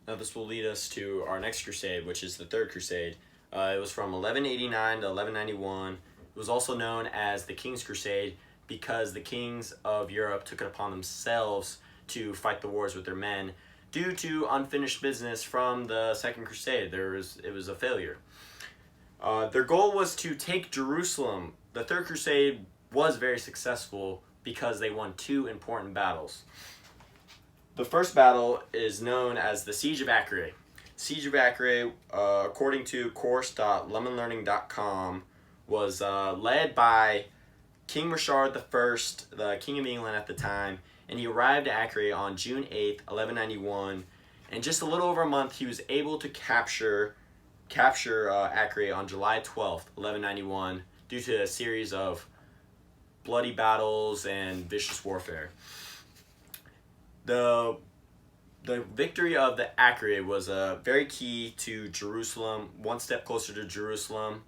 Now this will lead us to our next crusade, which is the Third Crusade. It was from 1189 to 1191. It was also known as the King's Crusade because the kings of Europe took it upon themselves to fight the wars with their men due to unfinished business from the Second Crusade. It was a failure. Their goal was to take Jerusalem. The Third Crusade was very successful because they won two important battles. The first battle is known as the Siege of Acre. Siege of Acre, according to course.lemonlearning.com, was led by King Richard I, the King of England at the time, and he arrived at Acre on June 8th, 1191, and just a little over a month he was able to capture Acre on July 12th, 1191, due to a series of bloody battles and vicious warfare. The victory of the Acre was very key to Jerusalem, one step closer to Jerusalem.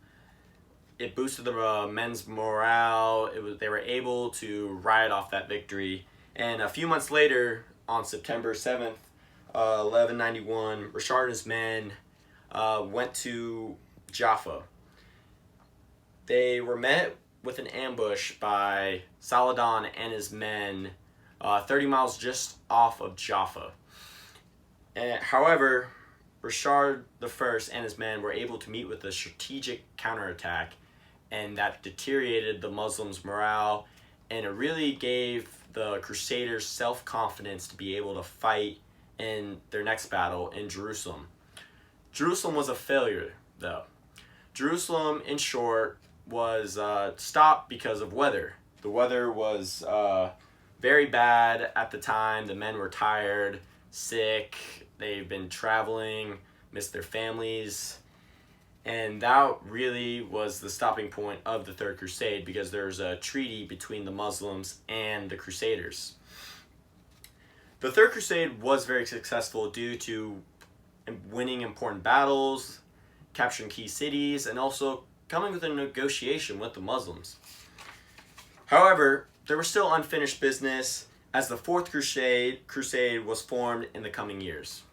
It boosted the men's morale. They were able to ride off that victory. And a few months later, on September 7th, 1191, Richard and his men went to Jaffa. They were met with an ambush by Saladin and his men 30 miles just off of Jaffa. However, Richard I and his men were able to meet with a strategic counterattack, and that deteriorated the Muslims' morale, and it really gave the Crusaders self-confidence to be able to fight in their next battle in Jerusalem. Jerusalem was a failure, though. Jerusalem, in short, was stopped because of weather. The weather was very bad at the time. The men were tired, sick, they've been traveling, missed their families, and that really was the stopping point of the Third Crusade because there was a treaty between the Muslims and the Crusaders. The Third Crusade was very successful due to winning important battles, capturing key cities, and also coming with a negotiation with the Muslims. However, there was still unfinished business as the Fourth Crusade was formed in the coming years.